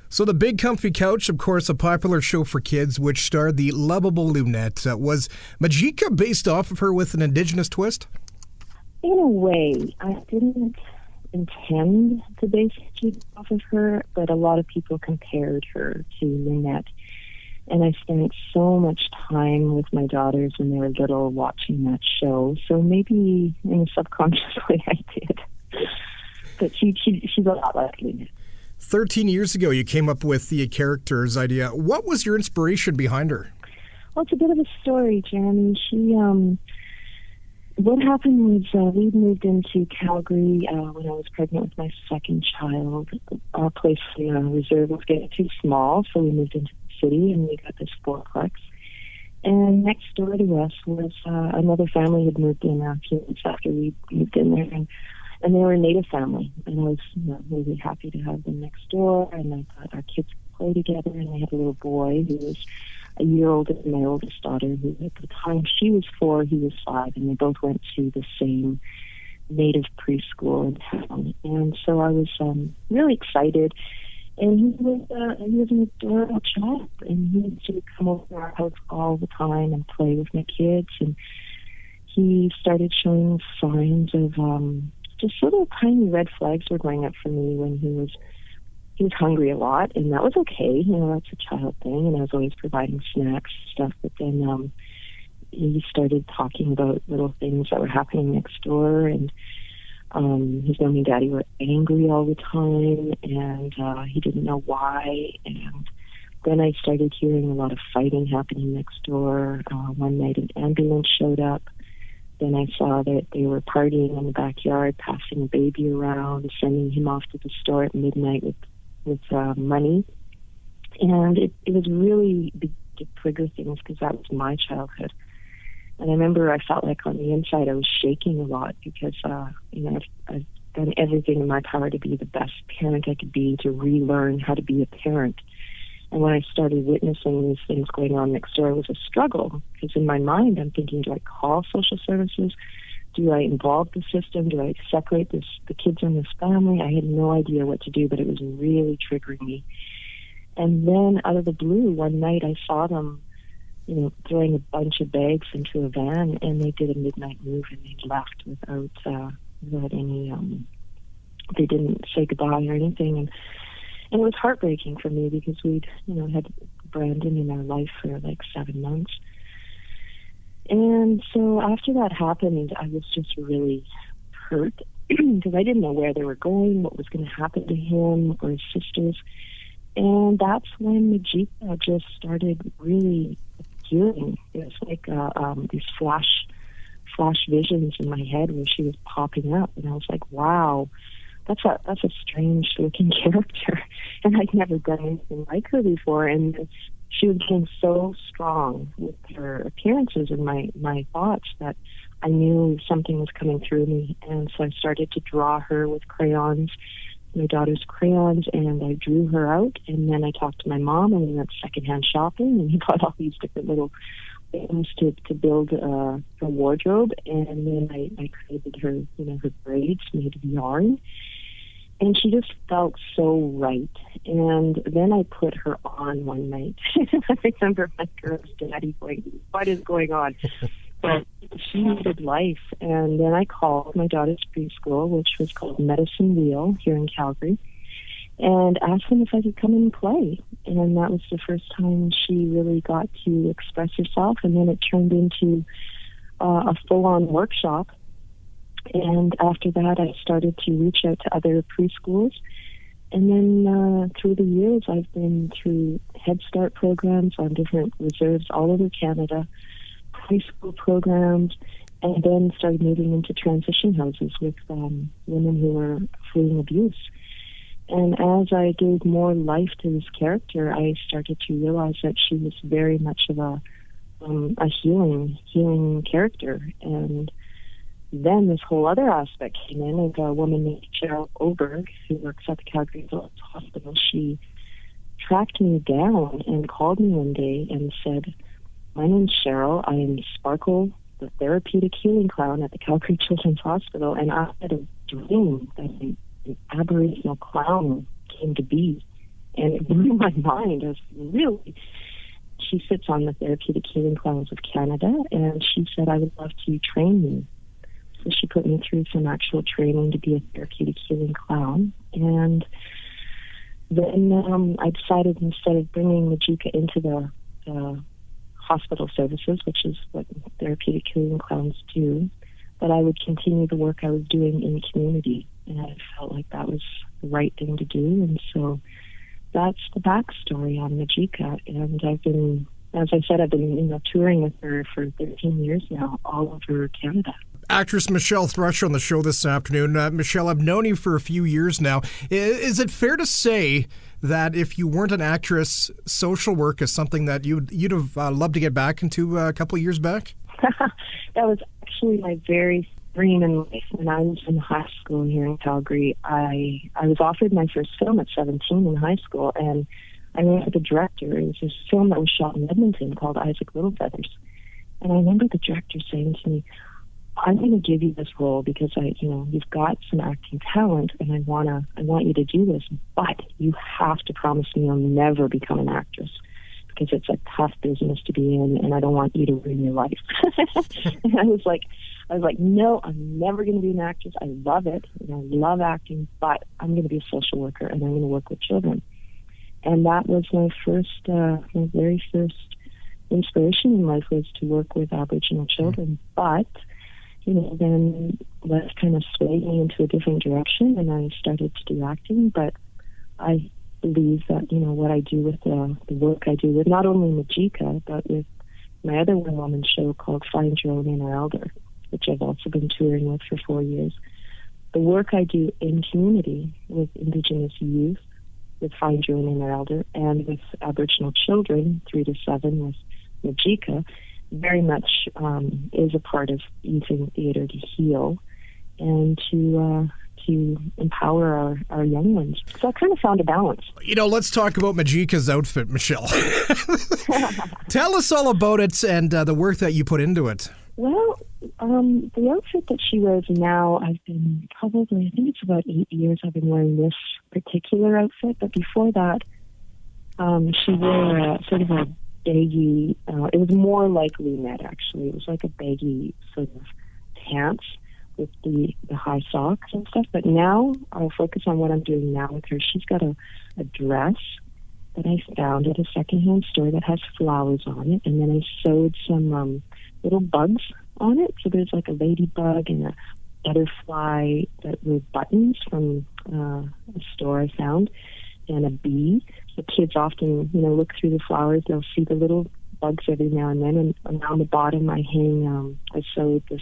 So The Big Comfy Couch, of course, a popular show for kids which starred the lovable Lunette. Was Majika based off of her with an Indigenous twist? In a way, I didn't intend to base it off of her, but a lot of people compared her to Lunette. And I spent so much time with my daughters when they were little watching that show, so maybe in a subconscious way I did. But she's a lot like Lunette. 13 years ago, you came up with the character's idea. What was your inspiration behind her? Well, it's a bit of a story, Jeremy. What happened was we moved into Calgary when I was pregnant with my second child. Our place in the reserve was getting too small, so we moved into the city and we got this fourplex. And next door to us was another family who had moved in a few months after we moved in there. And they were a Native family, and I was really happy to have them next door. And I thought our kids could play together. And they had a little boy who was a year older than my oldest daughter, who at the time she was 4, he was 5, and they both went to the same Native preschool in town. And so I was really excited. And he was an adorable child, and he used to come over to our house all the time and play with my kids. And he started showing signs of just little tiny red flags were going up for me when he was hungry a lot, and that was okay. That's a child thing, and I was always providing snacks and stuff. But then he started talking about little things that were happening next door, and his mom and daddy were angry all the time, and he didn't know why. And then I started hearing a lot of fighting happening next door. One night an ambulance showed up. Then I saw that they were partying in the backyard, passing a baby around, sending him off to the store at midnight with money. And it was really big to trigger things because that was my childhood. And I remember I felt like on the inside I was shaking a lot because, I've done everything in my power to be the best parent I could be, to relearn how to be a parent. And when I started witnessing these things going on next door, it was a struggle. Because in my mind, I'm thinking, do I call social services? Do I involve the system? Do I separate the kids in this family? I had no idea what to do, but it was really triggering me. And then out of the blue, one night I saw them, throwing a bunch of bags into a van, and they did a midnight move, and they left without any, they didn't say goodbye or anything. And it was heartbreaking for me because we'd, had Brandon in our life for like 7 months. And so after that happened, I was just really hurt because I didn't know where they were going, what was going to happen to him or his sisters. And that's when Majika just started really appearing. It was like these flash visions in my head where she was popping up. And I was like, wow. That's a strange looking character, and I'd never done anything like her before. And she was getting so strong with her appearances and my thoughts that I knew something was coming through me. And so I started to draw her with crayons, my daughter's crayons, and I drew her out. And then I talked to my mom, and we went secondhand shopping, and we bought all these different little things to build her wardrobe. And then I created her, her braids made of yarn. And she just felt so right. And then I put her on one night. I remember my girl's daddy going, what is going on? But she needed life. And then I called my daughter's preschool, which was called Medicine Wheel here in Calgary, and asked them if I could come and play. And that was the first time she really got to express herself. And then it turned into a full-on workshop. And after that, I started to reach out to other preschools. And then through the years, I've been through Head Start programs on different reserves all over Canada, preschool programs, and then started moving into transition houses with women who were fleeing abuse. And as I gave more life to this character, I started to realize that she was very much of a healing character. And then this whole other aspect came in, and a woman named Cheryl Oberg, who works at the Calgary Children's Hospital, she tracked me down and called me one day and said, my name's Cheryl. I am Sparkle, the therapeutic healing clown at the Calgary Children's Hospital, and I had a dream that an Aboriginal clown came to be, And it blew my mind. I was really... She sits on the Therapeutic Healing Clowns of Canada, and she said, I would love to train you. So she put me through some actual training to be a therapeutic healing clown. And then I decided, instead of bringing Majika into the hospital services, which is what therapeutic healing clowns do, that I would continue the work I was doing in the community. And I felt like that was the right thing to do. And so that's the backstory on Majika. And I've been, as I said, I've been touring with her for 13 years now, all over Canada. Actress Michelle Thrush on the show this afternoon. Michelle, I've known you for a few years now. Is it fair to say that if you weren't an actress, social work is something that you'd have loved to get back into a couple of years back? That was actually my very dream in life. When I was in high school here in Calgary, I was offered my first film at 17 in high school, and I went with the director. It was this film that was shot in Edmonton called Isaac Littlefeathers. And I remember the director saying to me, I'm going to give you this role because you've got some acting talent, and I want you to do this, but you have to promise me you'll never become an actress, because it's a tough business to be in, and I don't want you to ruin your life. And I was like, no, I'm never going to be an actress. I love it, and I love acting, but I'm going to be a social worker, and I'm going to work with children. And that was my very first inspiration in life, was to work with Aboriginal children. But then life kind of swayed me into a different direction, and I started to do acting. But I believe that, what I do with the work I do with not only Majika, but with my other one-woman show called Find Your Own Inner Elder, which I've also been touring with for 4 years. The work I do in community with Indigenous youth, with Find Your Own Inner Elder, and with Aboriginal children, 3 to 7, with Majika, very much is a part of using theater to heal and to empower our young ones. So I kind of found a balance. Let's talk about Majika's outfit, Michelle. Tell us all about it and the work that you put into it. Well, the outfit that she wears now, I think it's about 8 years I've been wearing this particular outfit. But before that, she wore sort of a baggy, it was more like Lunette, actually. It was like a baggy sort of pants with the high socks and stuff. But now I'll focus on what I'm doing now with her. She's got a dress that I found at a secondhand store that has flowers on it, and then I sewed some little bugs on it. So there's like a ladybug and a butterfly that were buttons from a store I found, and a bee. The kids often, look through the flowers. They'll see the little bugs every now and then. And on the bottom, I sewed this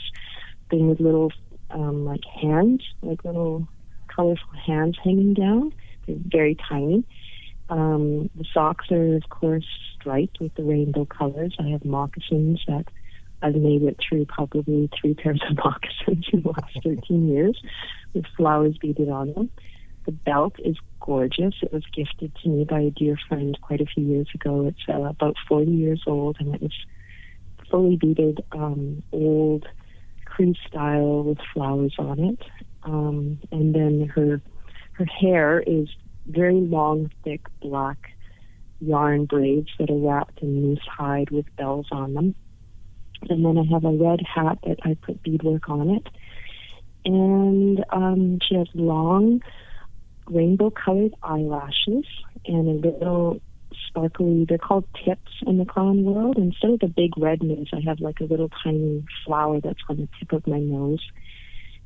thing with little, like hands, like little colorful hands hanging down. They're very tiny. The socks are, of course, striped with the rainbow colors. I have moccasins that I've made it through probably 3 pairs of moccasins in the last 13 years with flowers beaded on them. The belt is gorgeous. It was gifted to me by a dear friend quite a few years ago. It's about 40 years old, and it was fully beaded, old Cree style with flowers on it. And then her hair is very long, thick, black yarn braids that are wrapped in moose hide with bells on them. And then I have a red hat that I put beadwork on it. And she has long rainbow-colored eyelashes and a little sparkly, they're called tips in the clown world. Instead of the big red nose, I have like a little tiny flower that's on the tip of my nose.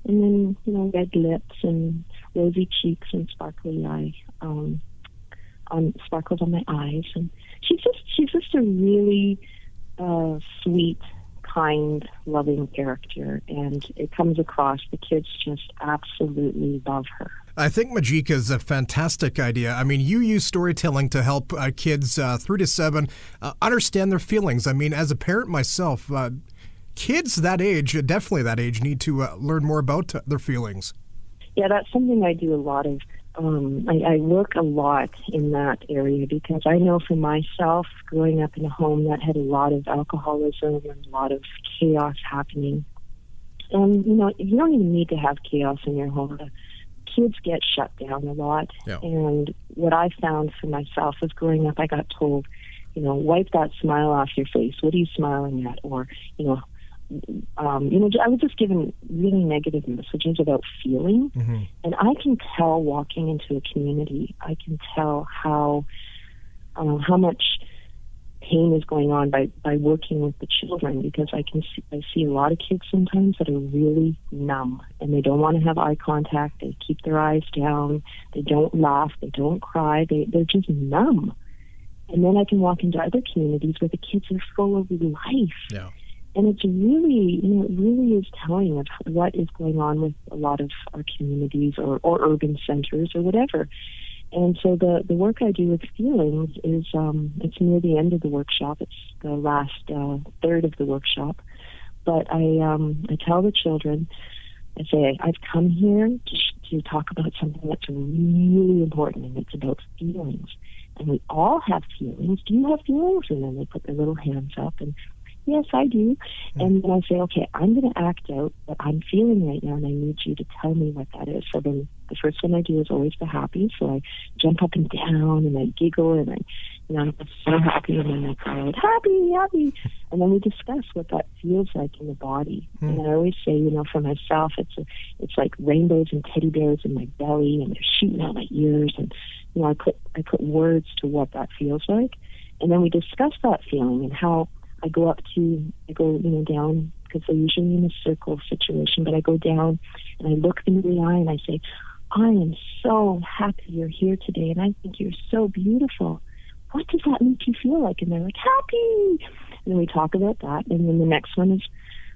And then, red lips and rosy cheeks and sparkly sparkles on my eyes. And she's just a really sweet, kind, loving character, and it comes across. The kids just absolutely love her. I think Majika is a fantastic idea. I mean, you use storytelling to help kids 3 to 7 understand their feelings. I mean, as a parent myself, kids that age, definitely that age, need to learn more about their feelings. Yeah, that's something I do a lot of. I work a lot in that area because I know for myself, growing up in a home that had a lot of alcoholism and a lot of chaos happening. And, you don't even need to have chaos in your home. The kids get shut down a lot. Yeah. And what I found for myself was growing up, I got told, wipe that smile off your face. What are you smiling at? Or, I was just given really negative messages about feeling. Mm-hmm. And I can tell walking into a community, I can tell how much pain is going on by working with the children, because I see a lot of kids sometimes that are really numb, and they don't want to have eye contact. They keep their eyes down. They don't laugh. They don't cry. They're just numb. And then I can walk into other communities where the kids are full of life. Yeah. And it's really, it really is telling of what is going on with a lot of our communities or urban centers or whatever. And so the work I do with feelings is, it's near the end of the workshop. It's the last third of the workshop. But I tell the children, I say, I've come here to talk about something that's really important, and it's about feelings. And we all have feelings. Do you have feelings? And then they put their little hands up, and yes, I do. And then I say, okay, I'm going to act out what I'm feeling right now, and I need you to tell me what that is. So then the first one I do is always the happy. So I jump up and down, and I giggle, and I'm so happy, and then I cry out, happy, happy. And then we discuss what that feels like in the body. And I always say, for myself, it's like rainbows and teddy bears in my belly, and they're shooting out my ears, and I put words to what that feels like. And then we discuss that feeling and how I go down, because they're usually in a circle situation, but I go down and I look them in the eye and I say, I am so happy you're here today, and I think you're so beautiful. What does that make you feel like? And they're like, happy. And then we talk about that. And then the next one is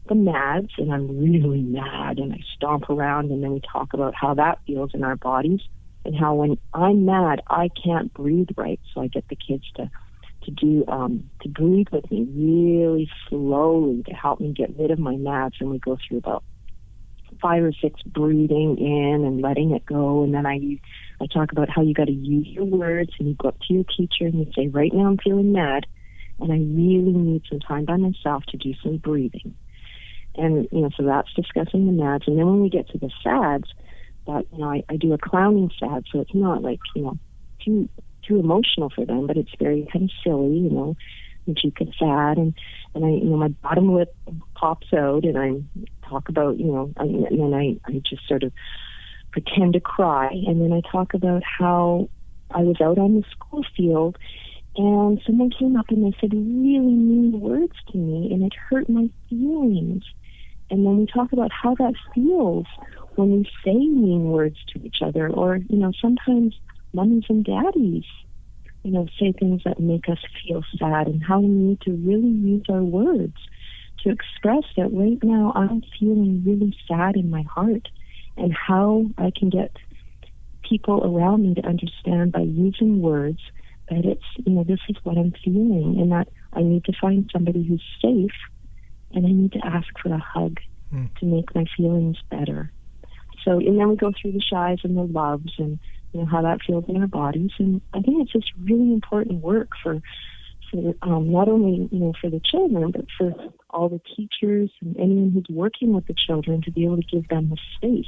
the mads, and I'm really mad, and I stomp around, and then we talk about how that feels in our bodies, and how when I'm mad, I can't breathe right. So I get the kids to breathe with me really slowly to help me get rid of my mads. And we go through about 5 or 6 breathing in and letting it go. And then I talk about how you got to use your words, and you go up to your teacher and you say, right now I'm feeling mad, and I really need some time by myself to do some breathing. And, so that's discussing the mads. And then when we get to the sads, that, I do a clowning sad. So it's not like, too emotional for them, but it's very kind of silly, Majika sad, and I, my bottom lip pops out, and I talk about, and then I just sort of pretend to cry, and then I talk about how I was out on the school field, and someone came up and they said really mean words to me, and it hurt my feelings. And then we talk about how that feels when we say mean words to each other, or, sometimes mummies and daddies, say things that make us feel sad, and how we need to really use our words to express that right now I'm feeling really sad in my heart, and how I can get people around me to understand by using words that it's, this is what I'm feeling, and that I need to find somebody who's safe, and I need to ask for a hug to make my feelings better. So, and then we go through the shies and the loves, and how that feels in our bodies. And I think it's just really important work for not only, for the children, but for all the teachers and anyone who's working with the children, to be able to give them the space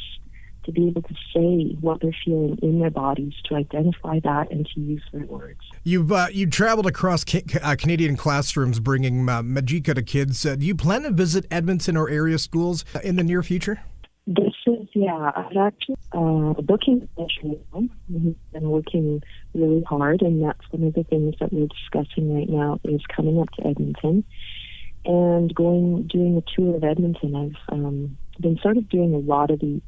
to be able to say what they're feeling in their bodies, to identify that, and to use their words. You traveled across Canadian classrooms bringing Majika to kids. Do you plan to visit Edmonton or area schools in the near future? I'm actually booking now. We've been working really hard, and that's one of the things that we're discussing right now, is coming up to Edmonton and doing a tour of Edmonton. I've been sort of doing a lot of the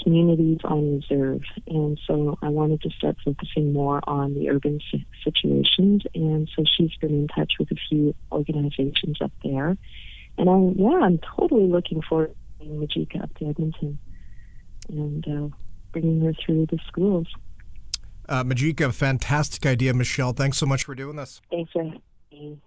communities on reserve, and so I wanted to start focusing more on the urban situations, and so she's been in touch with a few organizations up there, and I'm totally looking forward to bringing Majika up to Edmonton and bringing her through the schools. Majika, fantastic idea, Michelle. Thanks so much for doing this. Thanks for having me.